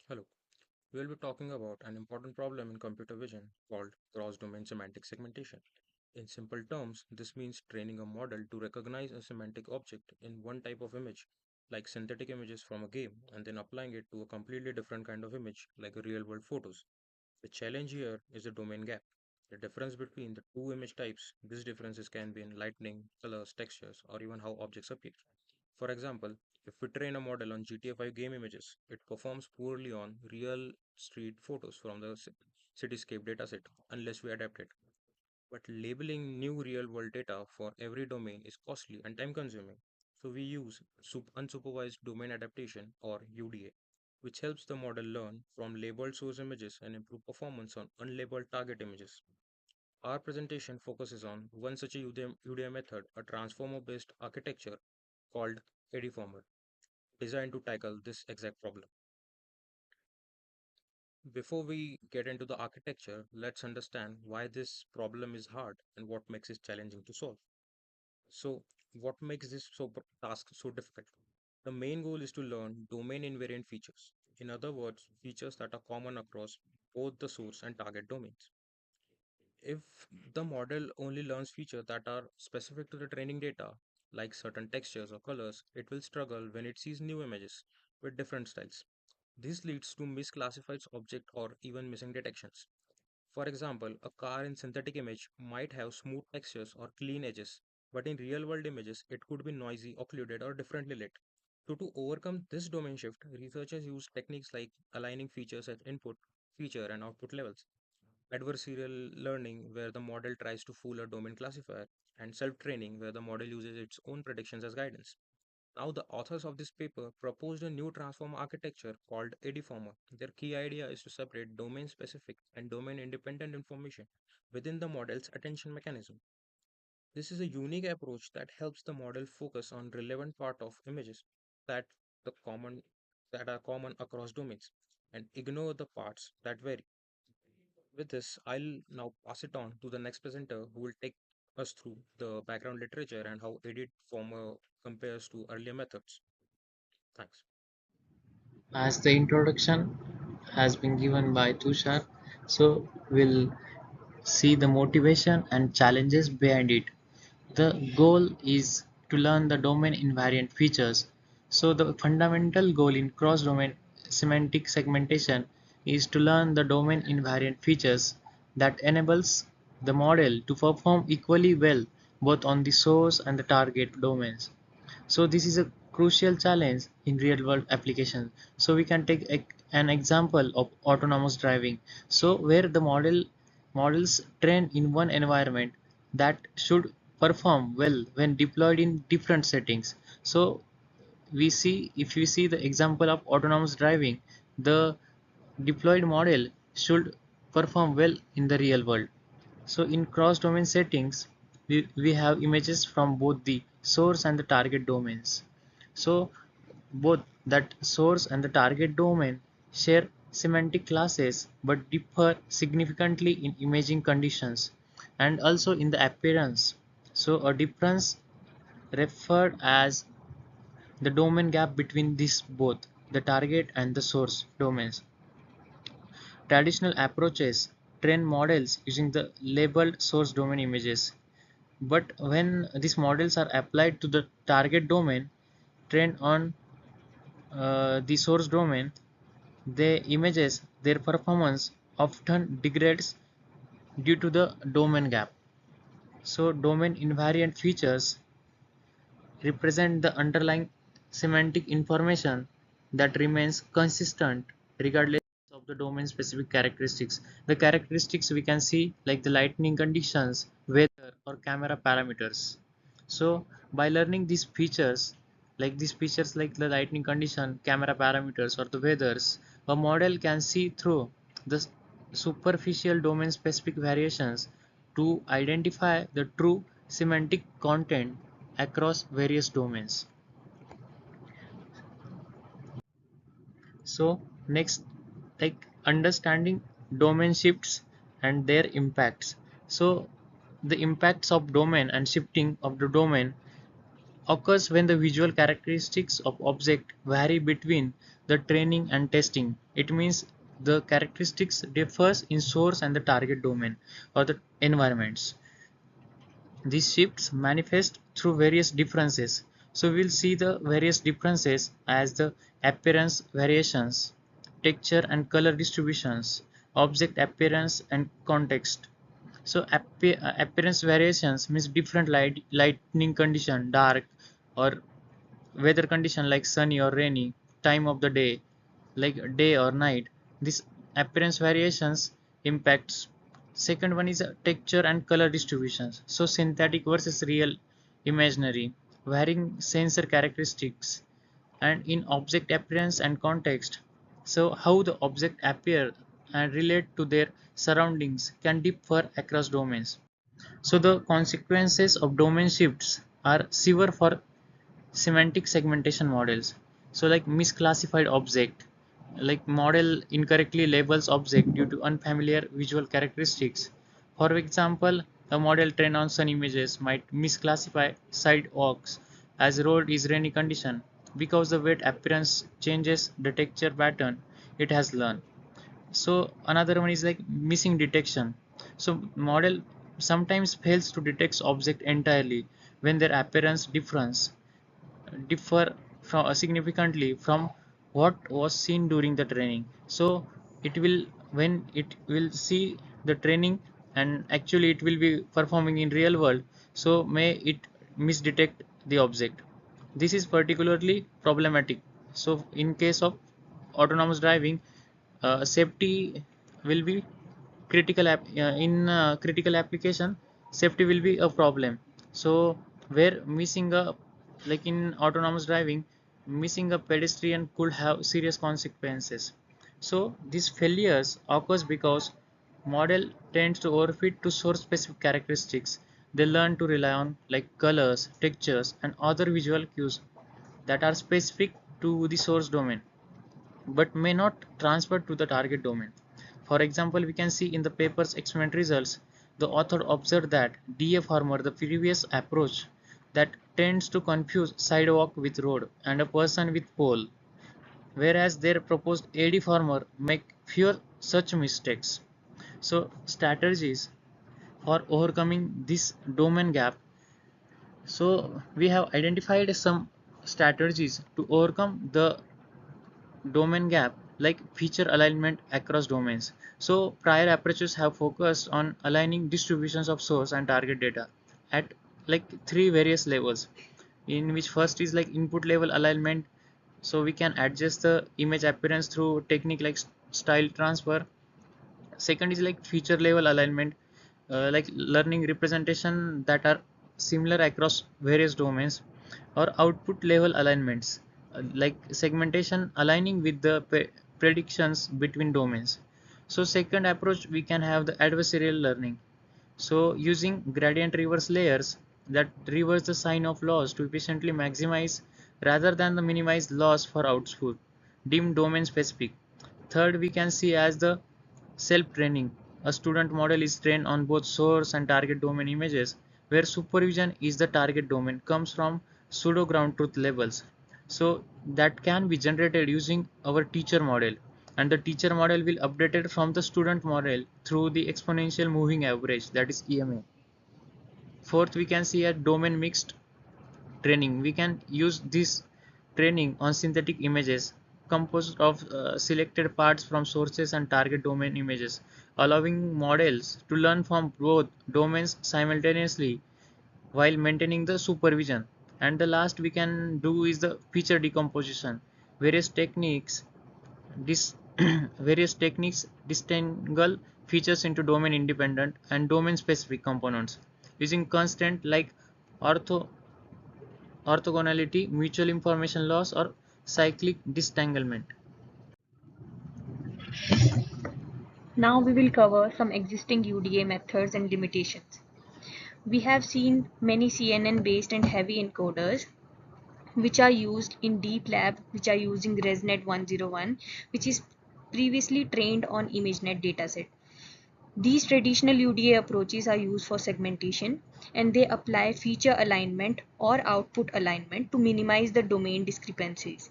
Hello, we will be talking about an important problem in computer vision called cross-domain semantic segmentation. In simple terms, this means training a model to recognize a semantic object in one type of image, like synthetic images from a game, and then applying it to a completely different kind of image, like real-world photos. The challenge here is the domain gap. The difference between the two image types. These differences can be in lighting, colors, textures, or even how objects appear. For example, if we train a model on GTA 5 game images, it performs poorly on real street photos from the cityscape dataset unless we adapt it. But labeling new real world data for every domain is costly and time consuming. So we use unsupervised domain adaptation or UDA, which helps the model learn from labeled source images and improve performance on unlabeled target images. Our presentation focuses on one such a UDA method, a transformer based architecture called Ediformer, designed to tackle this exact problem. Before we get into the architecture, let's understand why this problem is hard and what makes it challenging to solve. So, what makes this task so difficult? The main goal is to learn domain invariant features. In other words, features that are common across both the source and target domains. If the model only learns features that are specific to the training data, like certain textures or colors, it will struggle when it sees new images with different styles. This leads to misclassified object or even missing detections. For example, a car in synthetic image might have smooth textures or clean edges, but in real world images it could be noisy, occluded, or differently lit. So to overcome this domain shift, researchers use techniques like aligning features at input, feature, and output levels, adversarial learning where the model tries to fool a domain classifier, and self-training where the model uses its own predictions as guidance. Now, the authors of this paper proposed a new transformer architecture called Ediformer. Their key idea is to separate domain specific and domain independent information within the model's attention mechanism. This is a unique approach that helps the model focus on relevant part of images that the common that are common across domains and ignore the parts that vary. With this, I'll now pass it on to the next presenter who will take us through the background literature and how Ediformer compares to earlier methods. Thanks. As the introduction has been given by Tushar, so we'll see the motivation and challenges behind it. The goal is to learn the domain invariant features. So the fundamental goal in cross-domain semantic segmentation is to learn the domain invariant features that enables the model to perform equally well both on the source and the target domains. So this is a crucial challenge in real world applications. So we can take an example of autonomous driving, so where the models train in one environment that should perform well when deployed in different settings. So we see, if we see the example of autonomous driving, the deployed model should perform well in the real world. So in cross-domain settings, we have images from both the source and the target domains. So both that source and the target domain share semantic classes but differ significantly in imaging conditions and also in the appearance. So a difference referred as the domain gap between these both the target and the source domains. Traditional approaches train models using the labeled source domain images, but when these models are applied to the target domain trained on the source domain, the images, their performance often degrades due to the domain gap. So domain invariant features represent the underlying semantic information that remains consistent regardless of the domain specific characteristics. The characteristics we can see like the lighting conditions, weather or camera parameters. So by learning these features like the lighting condition, camera parameters or the weathers, a model can see through the superficial domain specific variations to identify the true semantic content across various domains. So next, like understanding domain shifts and their impacts. So the impacts of domain and shifting of the domain occurs when the visual characteristics of object vary between the training and testing. It means the characteristics differs in source and the target domain or the environments. These shifts manifest through various differences. So we'll see the various differences as the appearance variations, texture and color distributions, object appearance and context. So appearance variations means different lighting condition, dark or weather condition like sunny or rainy, time of the day like day or night. This appearance variations impacts. Second one is texture and color distributions. So synthetic versus real, imaginary, varying sensor characteristics, and in object appearance and context. So how the object appear and relate to their surroundings can differ across domains. So the consequences of domain shifts are severe for semantic segmentation models. So like misclassified object, like model incorrectly labels object due to unfamiliar visual characteristics. For example, a model trained on sun images might misclassify sidewalks as road is rainy condition because the wet appearance changes the texture pattern it has learned. So another one is like missing detection. So model sometimes fails to detect object entirely when their appearance differ from significantly from what was seen during the training. So it will, when it will see the training and actually it will be performing in real world, so may it misdetect the object. This is particularly problematic. So in case of autonomous driving, safety will be in critical application, safety will be a problem. So where missing a, like in autonomous driving, missing a pedestrian could have serious consequences. So these failures occurs because model tends to overfit to source specific characteristics they learn to rely on, like colors, textures and other visual cues that are specific to the source domain but may not transfer to the target domain. For example, we can see in the paper's experiment results, the author observed that DA farmer, the previous approach that tends to confuse sidewalk with road and a person with pole, whereas their proposed AD farmer make fewer such mistakes. So strategies for overcoming this domain gap. So we have identified some strategies to overcome the domain gap, like feature alignment across domains. So prior approaches have focused on aligning distributions of source and target data at like three various levels, in which first is like input level alignment. So we can adjust the image appearance through technique like style transfer. Second is like feature level alignment, like learning representation that are similar across various domains, or output level alignments, like segmentation aligning with the predictions between domains. So second approach, we can have the adversarial learning, so using gradient reverse layers that reverse the sign of loss to efficiently maximize rather than the minimize loss for output, deemed domain specific. Third, we can see as the self-training. A student model is trained on both source and target domain images, where supervision is the target domain comes from pseudo ground truth labels. So that can be generated using our teacher model, and the teacher model will updated from the student model through the exponential moving average, that is EMA. Fourth, we can see a domain mixed training. We can use this training on synthetic images composed of selected parts from sources and target domain images, allowing models to learn from both domains simultaneously while maintaining the supervision. And the last we can do is the feature decomposition. Various techniques dis various techniques disentangle features into domain independent and domain specific components using constraint like ortho orthogonality, mutual information loss, or cyclic disentanglement. Now we will cover some existing UDA methods and limitations. We have seen many CNN-based and heavy encoders which are used in Deep Lab, which are using ResNet 101, which is previously trained on ImageNet dataset. These traditional UDA approaches are used for segmentation, and they apply feature alignment or output alignment to minimize the domain discrepancies.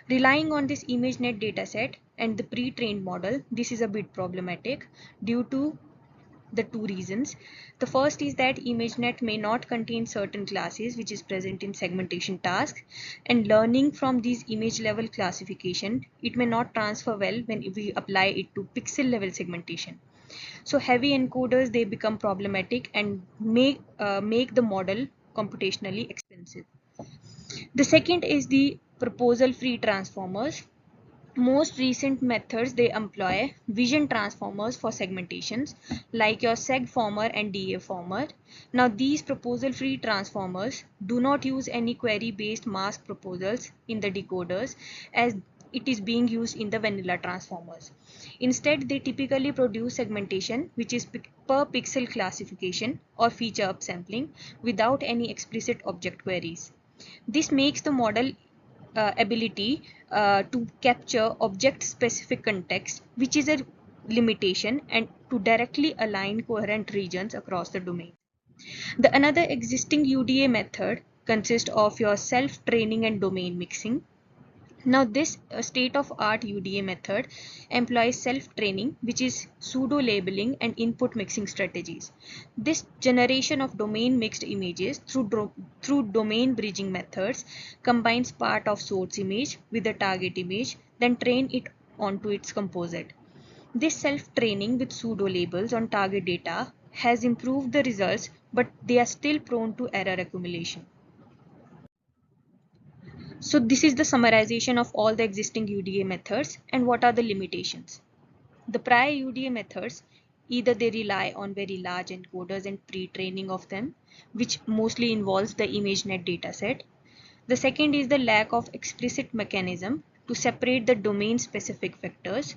Relying on this ImageNet dataset and the pre-trained model, this is a bit problematic due to the two reasons. The first is that ImageNet may not contain certain classes which is present in segmentation tasks, and learning from these image level classification, it may not transfer well when we apply it to pixel level segmentation. So heavy encoders, they become problematic and make the model computationally expensive. The second is the proposal free transformers. Most recent methods, they employ vision transformers for segmentations like your seg former and DA former. Now these proposal free transformers do not use any query based mask proposals in the decoders as it is being used in the vanilla transformers. Instead, they typically produce segmentation which is per pixel classification or feature upsampling without any explicit object queries. This makes the model ability to capture object specific context, which is a limitation, and to directly align coherent regions across the domain. The another existing UDA method consists of your self-training and domain mixing. Now this state-of-art UDA method employs self-training, which is pseudo-labeling and input mixing strategies. This generation of domain mixed images through domain bridging methods combines part of source image with the target image, then train it onto its composite. This self-training with pseudo-labels on target data has improved the results, but they are still prone to error accumulation. So this is the summarization of all the existing UDA methods and what are the limitations. The prior UDA methods, either they rely on very large encoders and pre-training of them, which mostly involves the ImageNet dataset. The second is the lack of explicit mechanism to separate the domain specific vectors.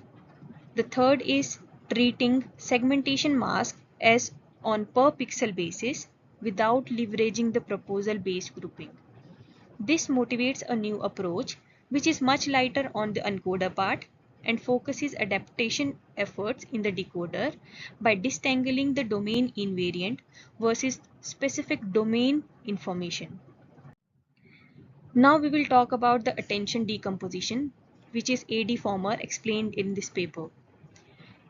The third is treating segmentation mask as on per pixel basis without leveraging the proposal based grouping. This motivates a new approach which is much lighter on the encoder part and focuses adaptation efforts in the decoder by disentangling the domain invariant versus specific domain information. Now we will talk about the attention decomposition, which is AD former explained in this paper.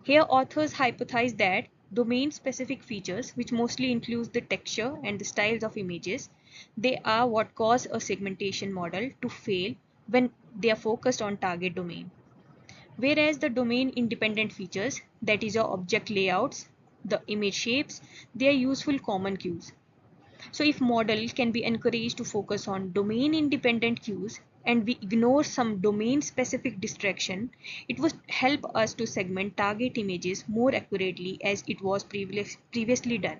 Here authors hypothesize that domain-specific features, which mostly includes the texture and the styles of images, they are what cause a segmentation model to fail when they are focused on target domain. Whereas the domain-independent features, that is your object layouts, the image shapes, they are useful common cues. So if model can be encouraged to focus on domain independent cues and we ignore some domain specific distraction, it would help us to segment target images more accurately as it was previously done.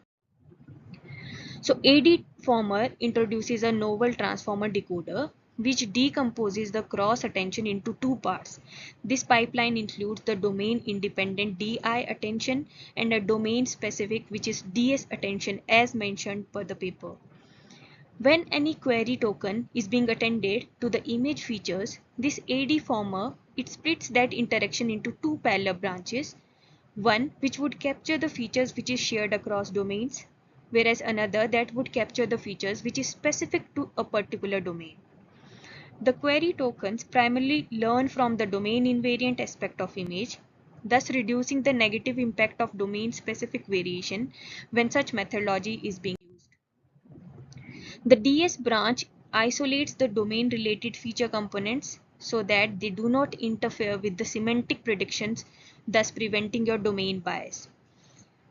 So AD former introduces a novel transformer decoder which decomposes the cross attention into two parts. This pipeline includes the domain independent DI attention and a domain specific which is DS attention as mentioned per the paper. When any query token is being attended to the image features, this AD former, it splits that interaction into two parallel branches, one which would capture the features which is shared across domains, whereas another that would capture the features which is specific to a particular domain. The query tokens primarily learn from the domain invariant aspect of image, thus reducing the negative impact of domain specific variation when such methodology is being used. The DS branch isolates the domain-related feature components so that they do not interfere with the semantic predictions, thus preventing your domain bias.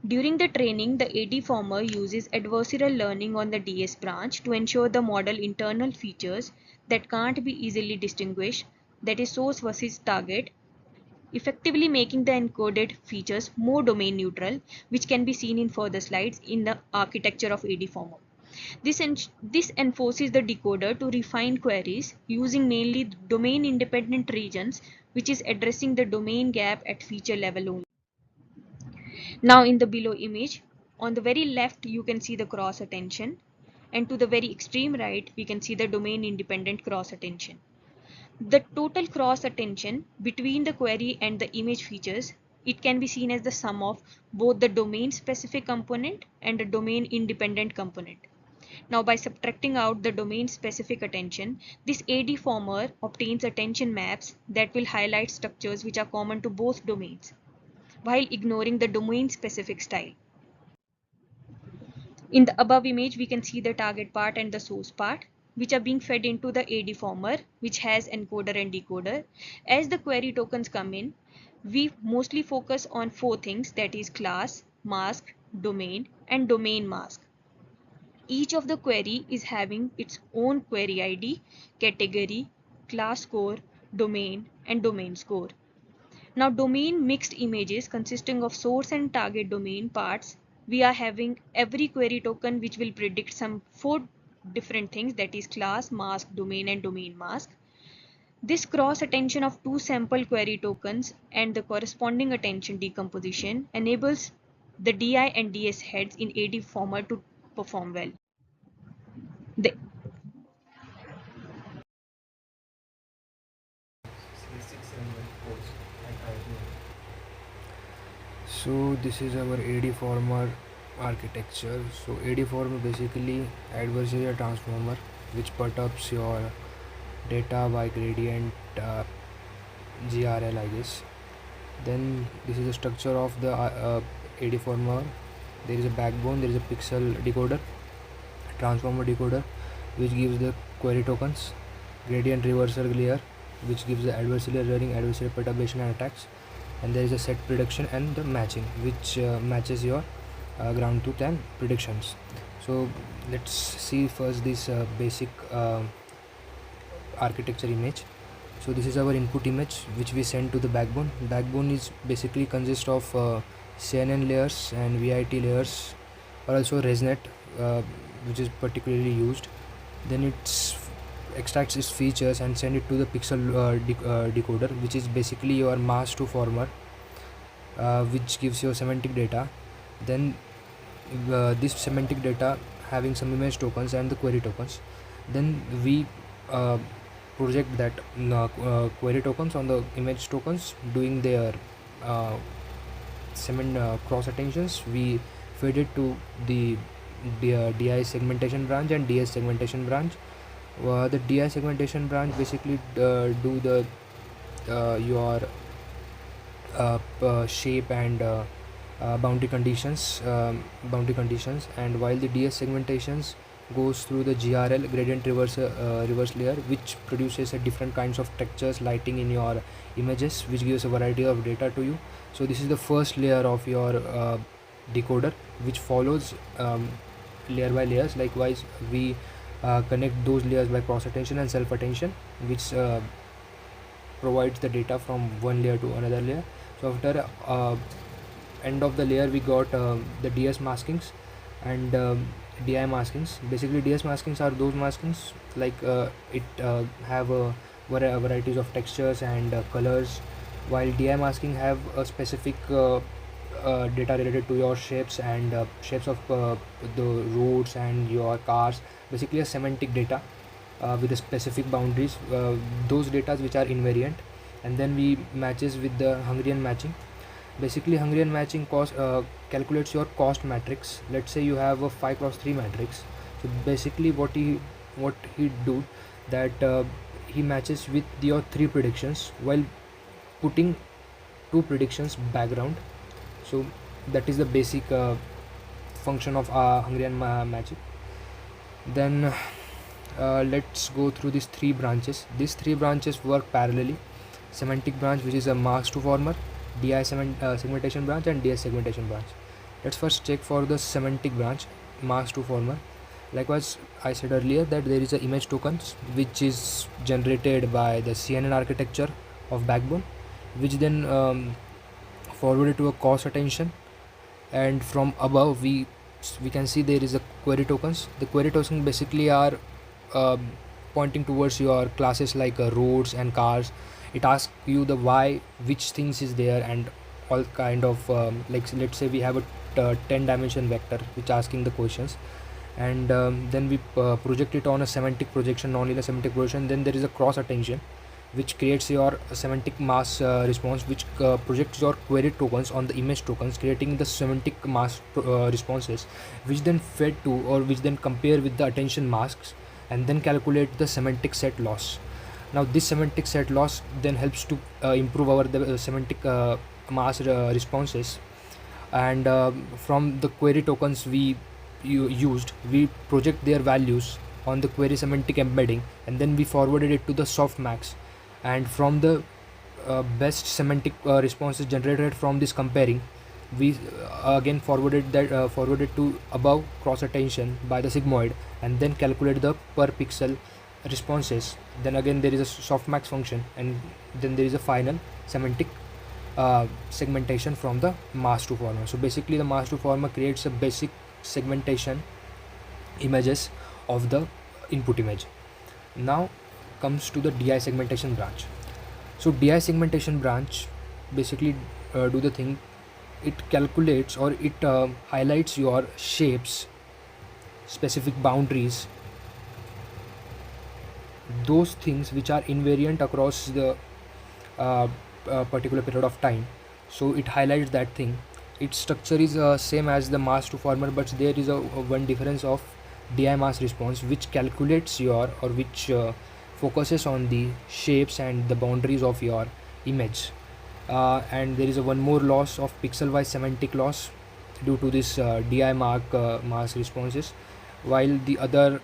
During the training, the AD former uses adversarial learning on the DS branch to ensure the model internal features that can't be easily distinguished, that is source versus target, effectively making the encoded features more domain neutral, which can be seen in further slides in the architecture of AD former. This enforces the decoder to refine queries using mainly domain independent regions, which is addressing the domain gap at feature level only. Now in the below image, on the very left you can see the cross attention, and to the very extreme right we can see the domain independent cross attention. The total cross attention between the query and the image features It can be seen as the sum of both the domain specific component and the domain independent component. Now, by subtracting out the domain specific attention, this AD former obtains attention maps that will highlight structures which are common to both domains, while ignoring the domain specific style. In the above image, we can see the target part and the source part, which are being fed into the AD former, which has encoder and decoder. As the query tokens come in, we mostly focus on four things, that is class, mask, domain, and domain mask. Each of the query is having its own query ID, category, class score, domain, and domain score. Now, domain mixed images consisting of source and target domain parts, we are having every query token which will predict some four different things, that is class, mask, domain, and domain mask. This cross attention of two sample query tokens and the corresponding attention decomposition enables the DI and DS heads in AD format to perform well. The So this is our AD former architecture. So AD former basically adversarial transformer which perturbs your data by gradient GRL, I guess. Then this is the structure of the AD former. There is a backbone, there is a pixel decoder, transformer decoder which gives the query tokens, gradient reversal layer which gives the adversarial learning, adversarial perturbation and attacks, and there is a set prediction and the matching which matches your ground truth and predictions. So let's see first this basic architecture image. So this is our input image which we send to the backbone is basically consists of CNN layers and VIT layers, or also ResNet, which is particularly used. Then it extracts its features and send it to the pixel decoder, which is basically your mask to former, which gives your semantic data. Then this semantic data having some image tokens and the query tokens, then we project that query tokens on the image tokens doing their cross attentions. We feed it to the DI segmentation branch and DS segmentation branch. The DI segmentation branch basically do the your shape and boundary conditions, and while the DS segmentations goes through the GRL, gradient reverse layer, which produces a different kinds of textures lighting in your images, which gives a variety of data to you. So this is the first layer of your decoder, which follows layer by layers. Likewise, we connect those layers by cross attention and self attention, which provides the data from one layer to another layer. So after end of the layer, we got the DS maskings and DI maskings. Basically, DS maskings are those maskings like it have varieties of textures and colors, while DI masking have a specific data related to your shapes and shapes of the roads and your cars. Basically, a semantic data with the specific boundaries, those data which are invariant, and then we matches with the Hungarian matching. Basically, Hungarian matching calculates your cost matrix. Let's say you have a 5x3 matrix. So basically what he do that he matches with your three predictions while putting two predictions background. So that is the basic function of Hungarian matching. Then let's go through these three branches. These three branches work parallelly. Semantic branch, which is a mask to former, DI segmentation branch, and DS segmentation branch. Let's first check for the semantic branch, mask to former. Likewise, I said earlier that there is a image tokens which is generated by the CNN architecture of backbone, which then forwarded to a cross attention, and from above we can see there is a query tokens. The query tokens basically are pointing towards your classes like roads and cars. It asks you the why, which things is there, and all kind of like let's say we have a 10 dimension vector which asking the questions, and then we project it on a semantic projection, non-linear semantic projection. Then there is a cross attention which creates your semantic mass response, which projects your query tokens on the image tokens, creating the semantic mass responses, which then fed to, or which then compare with the attention masks and then calculate the semantic set loss. Now this semantic set loss then helps to improve our the semantic mass responses. And from the query tokens we used, we project their values on the query semantic embedding, and then we forwarded it to the softmax. And from the best semantic responses generated from this comparing, we again forwarded to above cross attention by the sigmoid, and then calculate the per pixel responses. Then again there is a softmax function, and then there is a final semantic segmentation from the mass to former. So basically the mass to former creates a basic segmentation images of the input image. Now comes to the DI segmentation branch. So DI segmentation branch basically do the thing, it calculates or it highlights your shapes, specific boundaries, those things which are invariant across the uh, particular period of time. So it highlights that thing. Its structure is same as the mass to former, but there is a one difference of DI mass response, which calculates your, or which focuses on the shapes and the boundaries of your image. And there is a one more loss of pixel wise semantic loss due to this DI mark mass responses, while the other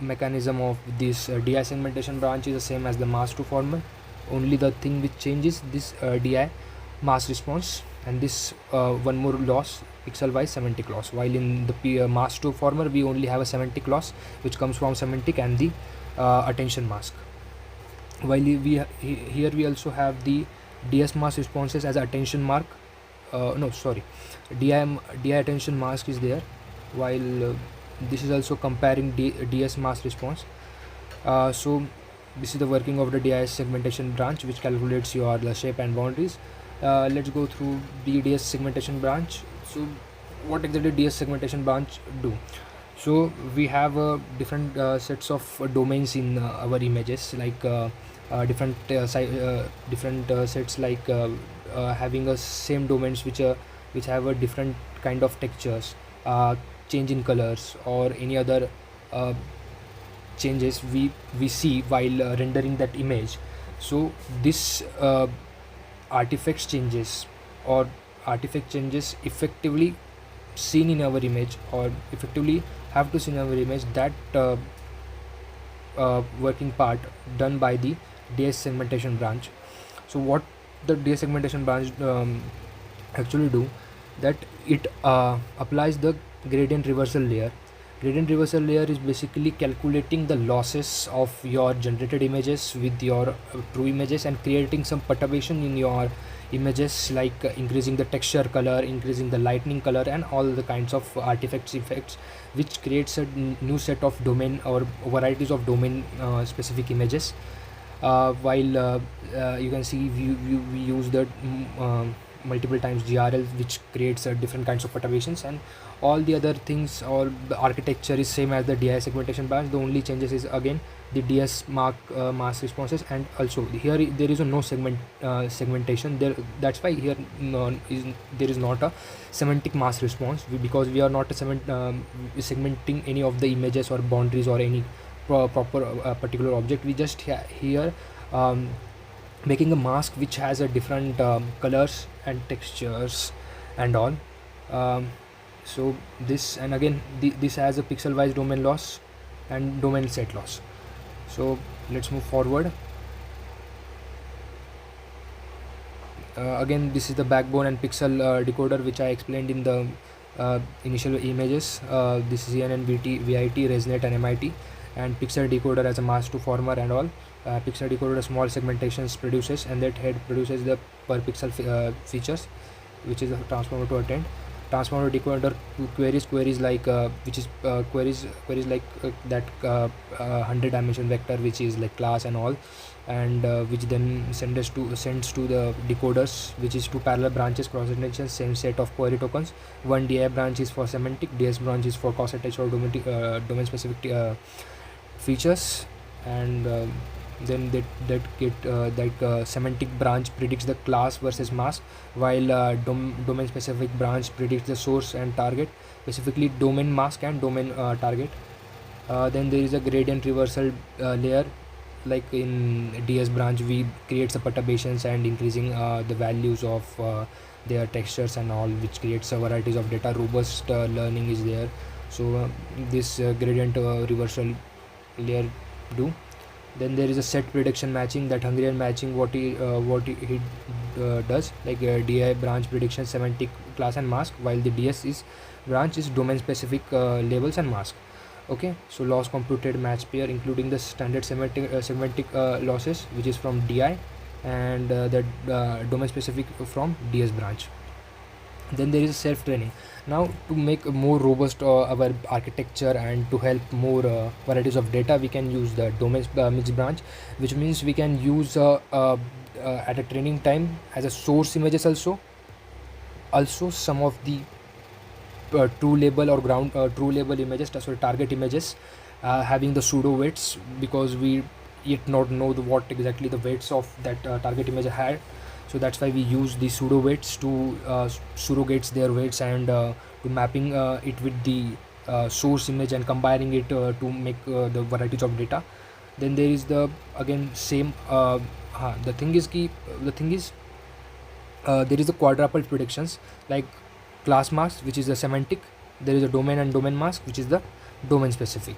mechanism of this DI segmentation branch is the same as the mass to former. Only the thing which changes this DI mass response, and this one more loss, pixel wise semantic loss, while in the mass to former we only have a semantic loss which comes from semantic and the attention mask. While here we also have the DS mask responses as attention mark, no sorry, DI attention mask is there, while this is also comparing DS mask response. So this is the working of the DIS segmentation branch, which calculates your the shape and boundaries. Let's go through the DS segmentation branch. So what exactly DS segmentation branch do? So we have different sets of domains in our images, like different sets, like having a same domains which have a different kind of textures, change in colors, or any other uh, changes we see while rendering that image. So this artifacts changes, or artifact changes effectively seen in our image, or effectively have to see in our image, that working part done by the DS segmentation branch. So what the DS segmentation branch actually do, that it applies the gradient reversal layer. Gradient reversal layer is basically calculating the losses of your generated images with your true images, and creating some perturbation in your images, like increasing the texture color, increasing the lightning color, and all the kinds of artifacts effects, which creates a new set of domain or varieties of domain specific images. While you can see we use the multiple times GRL, which creates different kinds of perturbations, and all the other things, or the architecture is same as the DI segmentation branch. The only changes is again the DS mark mass responses, and also here there is a no segmentation there. That's why here there is not a semantic mass response, because we are not segmenting any of the images or boundaries or any proper particular object. We just here making a mask which has a different colors and textures and all. um, so this, and again this has a pixel wise domain loss and domain set loss. So let's move forward. Again, this is the backbone and pixel decoder, which I explained in the initial images. This is CNN, VIT, ResNet, and MIT, and pixel decoder as a mask to former and all. Pixel decoder small segmentations produces, and that head produces the per pixel features, which is a transformer to attend. Transformer decoder queries like which is queries like that 100 dimension vector, which is like class and all, and which then sends to the decoders, which is two parallel branches cross attention, same set of query tokens. One DI branch is for semantic, DS branch is for cross attached or domain specific features. And then that semantic branch predicts the class versus mask, while domain specific branch predicts the source and target, specifically domain mask and domain target. Then there is a gradient reversal layer, like in DS branch we creates a perturbations and increasing the values of their textures and all, which creates a varieties of data. Robust learning is there. So this gradient reversal layer do. Then there is a set prediction matching, that Hungarian matching, what he does, like DI branch prediction semantic class and mask, while the DS is branch is domain specific labels and mask. Okay, so loss computed match pair including the standard semantic losses, which is from DI, and the domain specific from DS branch. Then there is self training. Now to make more robust our architecture and to help more varieties of data, we can use the domain mixed branch, which means we can use at a training time as a source images, also some of the true label or ground true label images, sorry, target images, having the pseudo weights, because we yet not know what exactly the weights of that target image had. So that's why we use the pseudo weights to surrogates their weights, and to mapping it with the source image and combining it to make the varieties of data. Then there is the again same the thing is key the thing is there is a quadruple predictions, like class mask, which is the semantic. There is a domain and domain mask, which is the domain specific.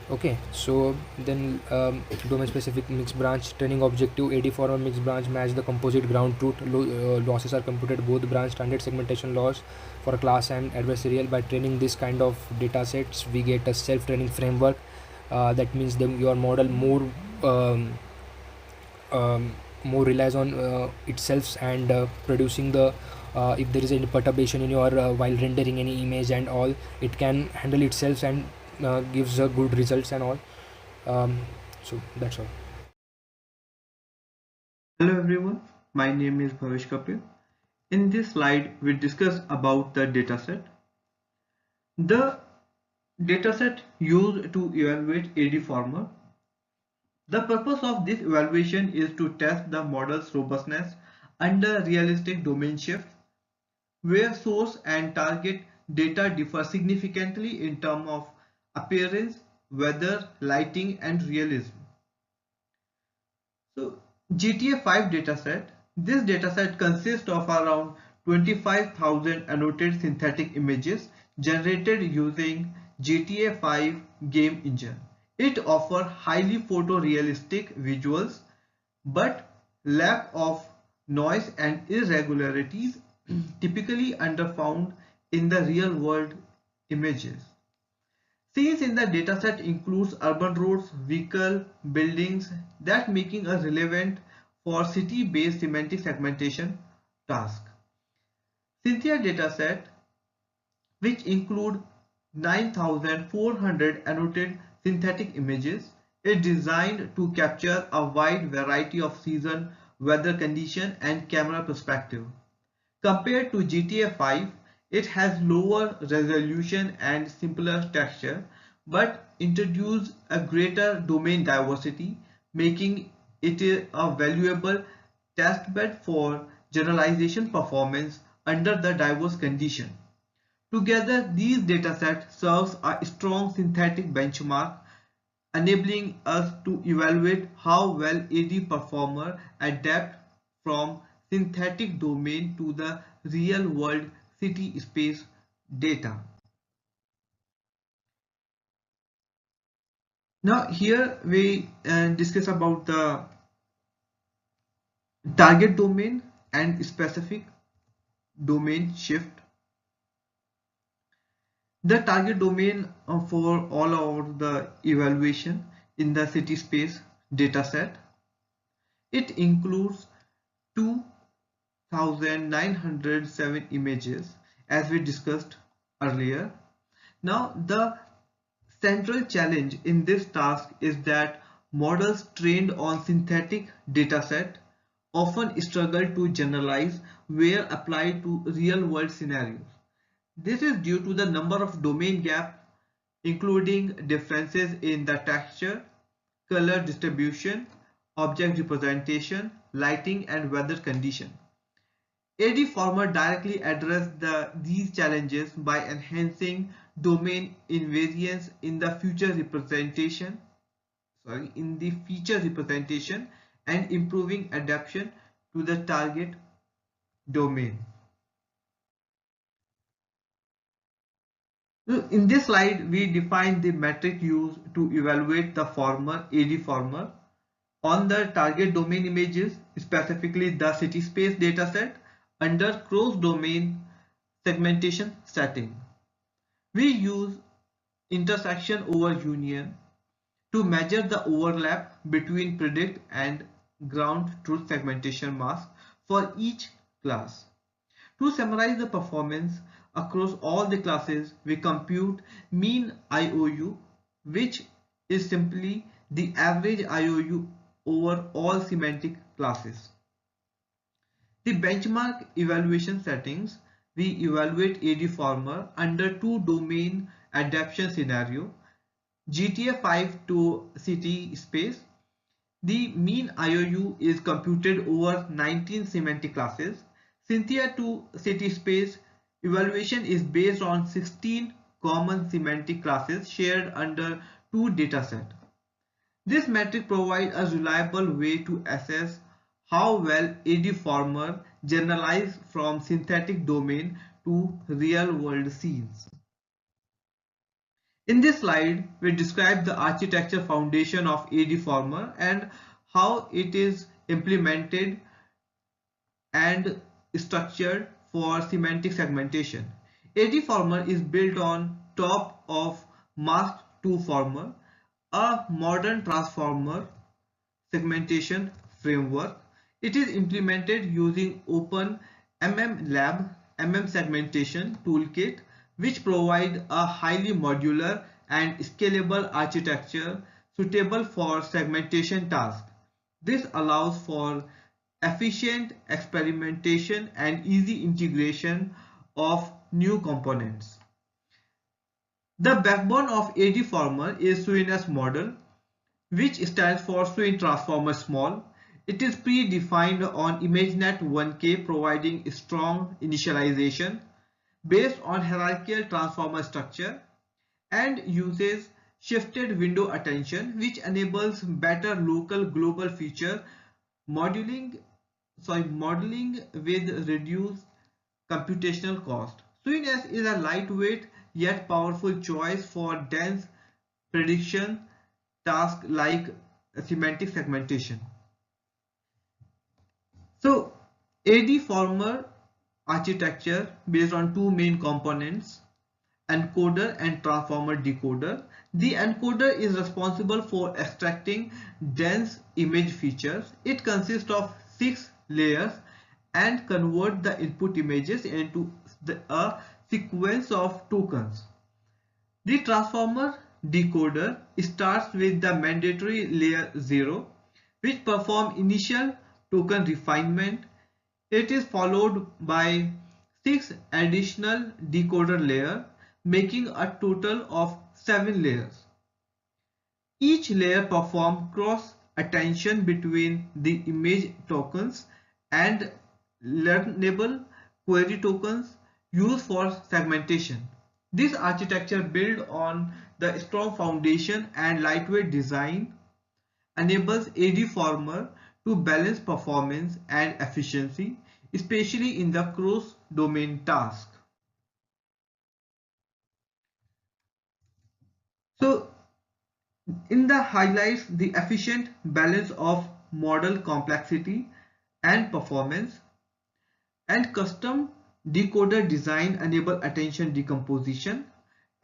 Okay, so then domain specific mixed branch training objective: AD for a mixed branch match the composite ground truth. Losses are computed both branch standard segmentation loss for a class and adversarial. By training this kind of data sets, we get a self-training framework. That means your model more relies on itself, and producing the if there is any perturbation in your while rendering any image and all, it can handle itself and gives good results and all. So that's all. Hello everyone, my name is Bhavesh Kapil. In this slide, we discuss about the dataset. The dataset used to evaluate AD former. The purpose of this evaluation is to test the model's robustness under realistic domain shifts, where source and target data differ significantly in terms of appearance, weather, lighting, and realism. So GTA 5 dataset. This dataset consists of around 25,000 annotated synthetic images generated using GTA 5 game engine. It offers highly photorealistic visuals but lack of noise and irregularities typically underfound in the real world images. Scenes in the dataset includes urban roads, vehicle, buildings, that making us relevant for city-based semantic segmentation task. Cynthia dataset, which include 9,400 annotated synthetic images, is designed to capture a wide variety of season, weather condition, and camera perspective. Compared to GTA 5, it has lower resolution and simpler texture, but introduces a greater domain diversity, making it a valuable testbed for generalization performance under the diverse condition. Together, these datasets serves a strong synthetic benchmark, enabling us to evaluate how well AD performer adapt from synthetic domain to the real world city space data. Now here we discuss about the target domain and specific domain shift. The target domain for all over the evaluation in the city space dataset. It includes 2,907 images as we discussed earlier. Now the central challenge in this task is that models trained on synthetic dataset often struggle to generalize where applied to real-world scenarios. This is due to the number of domain gaps, including differences in the texture, color distribution, object representation, lighting, and weather condition. AD Former directly addressed these challenges by enhancing domain invariance in the feature representation and improving adaptation to the target domain. So in this slide, we define the metric used to evaluate the former AD former on the target domain images, specifically the city space dataset under cross-domain segmentation setting. We use intersection over union to measure the overlap between predict and ground truth segmentation mask for each class. To summarize the performance across all the classes, we compute mean IOU, which is simply the average IOU over all semantic classes. The benchmark evaluation settings, we evaluate AD Former under two domain adaptation scenario, GTA 5 to city space. The mean IOU is computed over 19 semantic classes. Cynthia to city space evaluation is based on 16 common semantic classes shared under two datasets. This metric provides a reliable way to assess how well AD Former generalize from synthetic domain to real-world scenes. In this slide, we describe the architecture foundation of AD Former and how it is implemented and structured for semantic segmentation. AD Former is built on top of Mask 2 Former, a modern transformer segmentation framework. It is implemented using Open MMLab segmentation toolkit, which provide a highly modular and scalable architecture suitable for segmentation tasks. This allows for efficient experimentation and easy integration of new components. The backbone of AD Former is Sweyn's model, which stands for Swain Transformer Small. It is predefined on ImageNet 1K, providing strong initialization based on hierarchical transformer structure and uses shifted window attention, which enables better local global feature modeling, modeling with reduced computational cost. Sweetness is a lightweight yet powerful choice for dense prediction tasks like semantic segmentation. So AD Former architecture based on two main components, encoder and transformer decoder. The encoder is responsible for extracting dense image features. It consists of 6 layers and convert the input images into a sequence of tokens. The transformer decoder starts with the mandatory layer 0, which performs initial token refinement. It is followed by 6 additional decoder layers, making a total of 7 layers. Each layer performs cross attention between the image tokens and learnable query tokens used for segmentation. This architecture built on the strong foundation and lightweight design enables AD Former to balance performance and efficiency, especially in the cross-domain task. So in the highlights the efficient balance of model complexity and performance, and custom decoder design enable attention decomposition,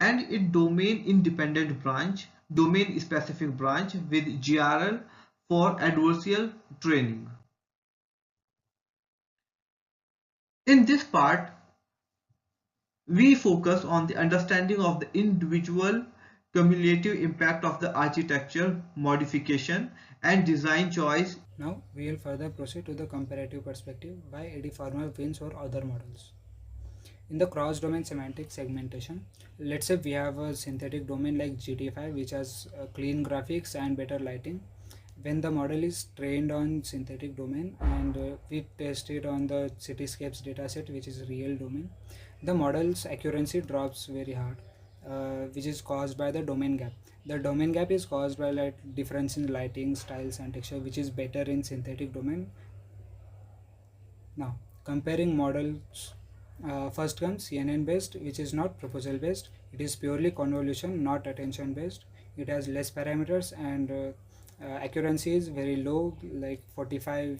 and it domain independent branch, domain specific branch with GRL for adversarial training. In this part, we focus on the understanding of the individual cumulative impact of the architecture modification and design choice. Now we will further proceed to the comparative perspective why AD Former wins over other models. In the cross-domain semantic segmentation, let's say we have a synthetic domain like GTA 5 which has clean graphics and better lighting. when the model is trained on synthetic domain and we test it on the cityscapes dataset, which is real domain, the model's accuracy drops very hard, which is caused by the domain gap. The domain gap is caused by like difference in lighting, styles, and texture, which is better in synthetic domain. Now, comparing models, first comes CNN based, which is not proposal based. It is purely convolution, not attention based. It has less parameters and accuracy is very low, like 45%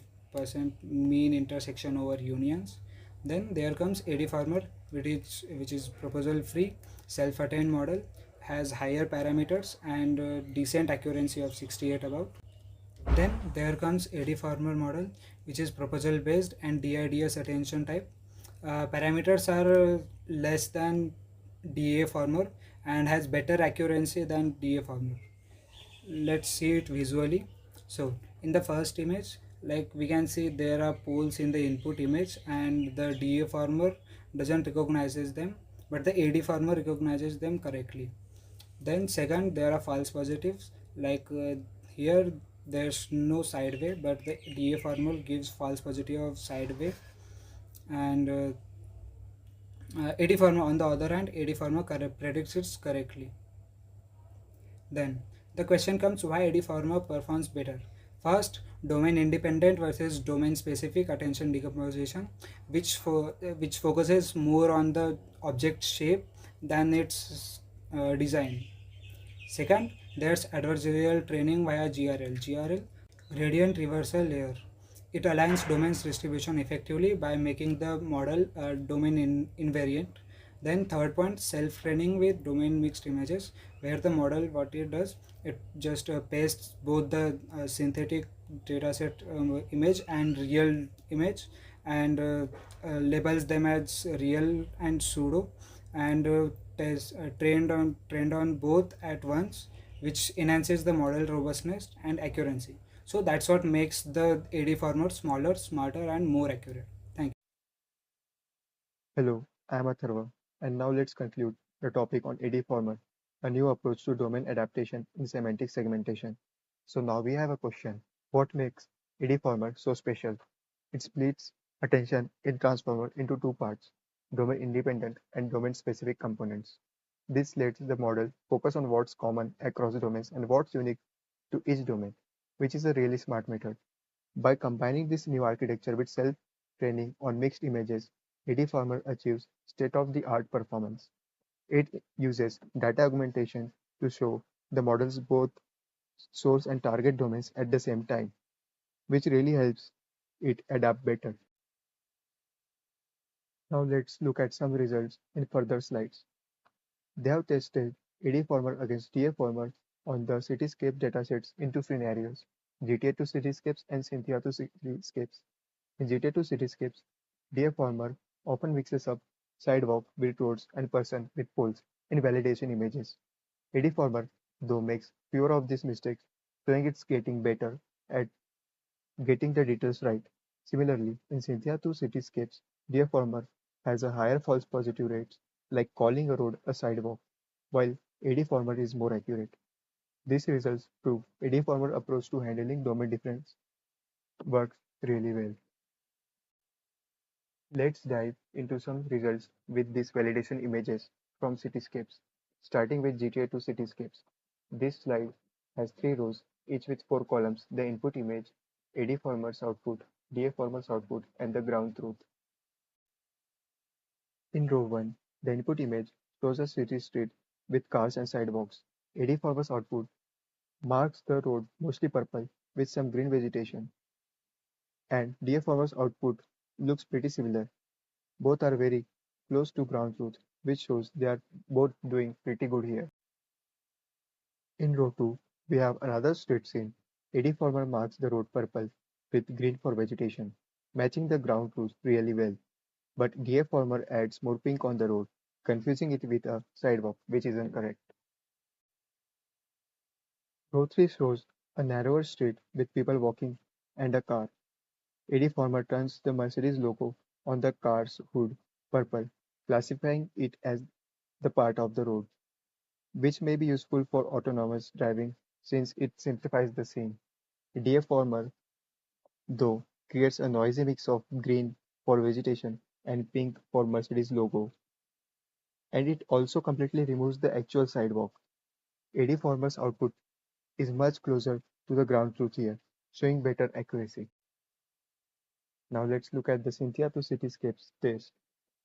mean intersection over unions. Then there comes AD Farmer, which is proposal free, self-attained model, has higher parameters and decent accuracy of 68 above. Then there comes AD Farmer model, which is proposal based and DIDS attention type. Parameters are less than DA Farmer and has better accuracy than DA Farmer. Let's see it visually. So in the first image, like we can see there are poles in the input image and the DA Farmer doesn't recognizes them, but the AD Farmer recognizes them correctly. Then second, there are false positives, like here there's no side wave, but the DA formula gives false positive of side wave. And AD formula on the other hand, AD formula predicts it correctly. Then the question comes, why AD formula performs better? First, domain independent versus domain specific attention decomposition, which focuses more on the object shape than its design. Second, there's adversarial training via GRL. GRL, gradient reversal layer. It aligns domains distribution effectively by making the model invariant. Then third point, self-training with domain mixed images, where the model, what it does, it just pastes both the synthetic dataset image and real image and labels them as real and pseudo and trained on both at once, which enhances the model robustness and accuracy. So that's what makes the AD format smaller, smarter, and more accurate. Thank you. Hello, I am Atharva, and now let's conclude the topic on AD format, a new approach to domain adaptation in semantic segmentation. So now we have a question. What makes AD format so special? It splits attention in transformer into two parts, domain independent and domain specific components. This lets the model focus on what's common across domains and what's unique to each domain, which is a really smart method. By combining this new architecture with self-training on mixed images, AD-Farmer achieves state-of-the-art performance. It uses data augmentation to show the models both source and target domains at the same time, which really helps it adapt better. Now let's look at some results in further slides. They have tested AD-Farmer against DA-Farmer on the Cityscape datasets in two scenarios, GTA2 Cityscapes and Cynthia2 Cityscapes. In GTA2 Cityscapes, dear farmer often mixes up sidewalk with roads and person with poles in validation images. AD Farmer, though, makes fewer of these mistakes, showing it's getting better at getting the details right. Similarly, in Cynthia 2 Cityscapes, dear farmer has a higher false positive rates, like calling a road a sidewalk, while AD Farmer is more accurate. These results prove AD Farmer approach to handling domain difference works really well. Let's dive into some results with these validation images from cityscapes, starting with GTA2 cityscapes. This slide has three rows, each with four columns: the input image, AD Farmer's output, DA Farmer's output, and the ground truth. In row 1, the input image shows a city street with cars and sidewalks. AD Farmer's output marks the road mostly purple with some green vegetation, and DA Farmer's output looks pretty similar. Both are very close to ground truth, which shows they are both doing pretty good here. In row 2, we have another street scene. AD Farmer marks the road purple with green for vegetation, matching the ground truth really well. But DA Farmer adds more pink on the road, confusing it with a sidewalk, which isn't correct. Row 3 shows a narrower street with people walking and a car. AD Farmer turns the Mercedes logo on the car's hood purple, classifying it as the part of the road, which may be useful for autonomous driving since it simplifies the scene. Deformer, though, creates a noisy mix of green for vegetation and pink for Mercedes logo, and it also completely removes the actual sidewalk. Deformer's output is much closer to the ground truth here, showing better accuracy. Now let's look at the Cynthia to Cityscapes test,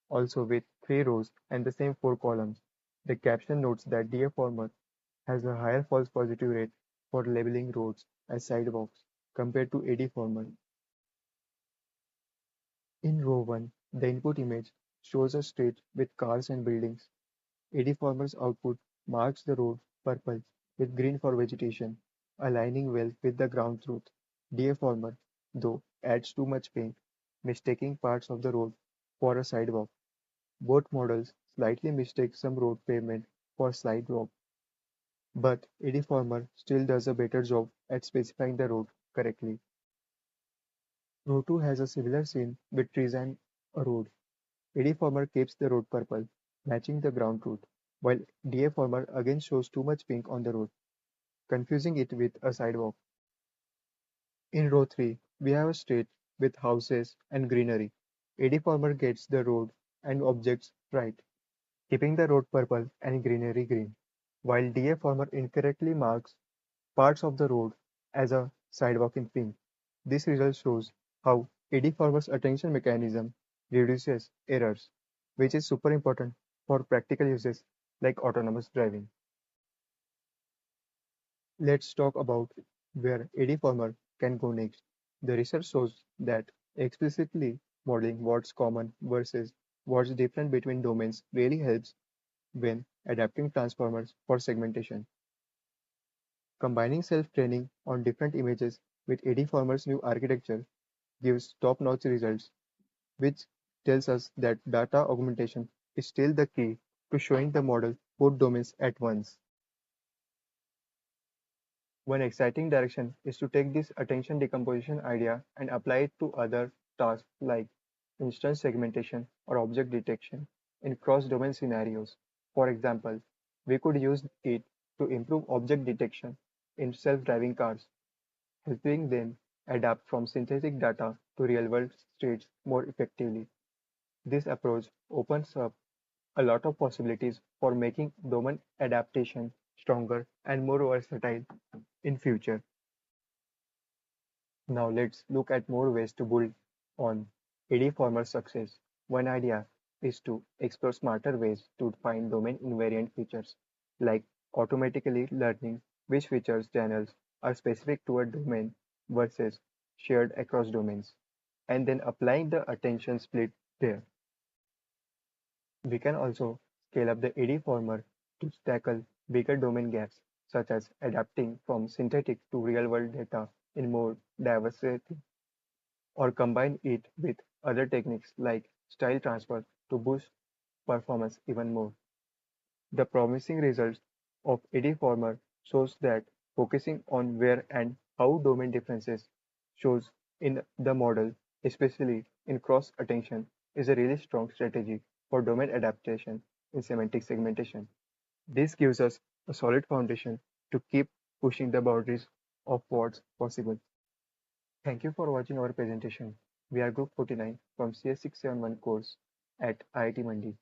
also with 3 rows and the same 4 columns. The caption notes that Deformer has a higher false positive rate for labeling roads as sidewalks compared to Deformer. In row 1, the input image shows a street with cars and buildings. Deformer's output marks the road purple with green for vegetation, aligning well with the ground truth. Deformer, though, adds too much pink, mistaking parts of the road for a sidewalk. Both models slightly mistake some road pavement for sidewalk, but Deformer still does a better job at specifying the road correctly. Row 2 has a similar scene with trees and a road. Deformer keeps the road purple, matching the ground truth, while Deformer again shows too much pink on the road, confusing it with a sidewalk. In row 3, we have a street with houses and greenery. Deformer gets the road and objects right, keeping the road purple and greenery green, while Deformer incorrectly marks parts of the road as a sidewalk in pink. This result shows how Deformer's attention mechanism reduces errors, which is super important for practical uses like autonomous driving. Let's talk about where Deformer can go next. The research shows that explicitly modeling what's common versus what's different between domains really helps when adapting transformers for segmentation. Combining self-training on different images with Deformer's new architecture gives top-notch results, which tells us that data augmentation is still the key to showing the model both domains at once. One exciting direction is to take this attention decomposition idea and apply it to other tasks like instance segmentation or object detection in cross-domain scenarios. For example, we could use it to improve object detection in self-driving cars, helping them adapt from synthetic data to real-world states more effectively. This approach opens up a lot of possibilities for making domain adaptation stronger and more versatile in future. Now let's look at more ways to build on AD success. One idea is to explore smarter ways to find domain invariant features, like automatically learning which features channels are specific to a domain versus shared across domains, and then applying the attention split there. We can also scale up the AD former to tackle bigger domain gaps, such as adapting from synthetic to real-world data in more diversity, or combine it with other techniques like style transfer to boost performance even more. The promising results of AD former shows that focusing on where and how domain differences shows in the model, especially in cross attention, is a really strong strategy for domain adaptation in semantic segmentation. This gives us a solid foundation to keep pushing the boundaries of what's possible. Thank you for watching our presentation. We are Group 49 from CS-671 course at IIT Mandi,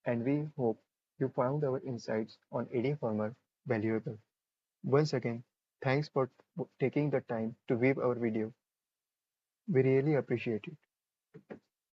and we hope you found our insights on AD Farmer valuable. Once again, thanks for taking the time to view our video. We really appreciate it.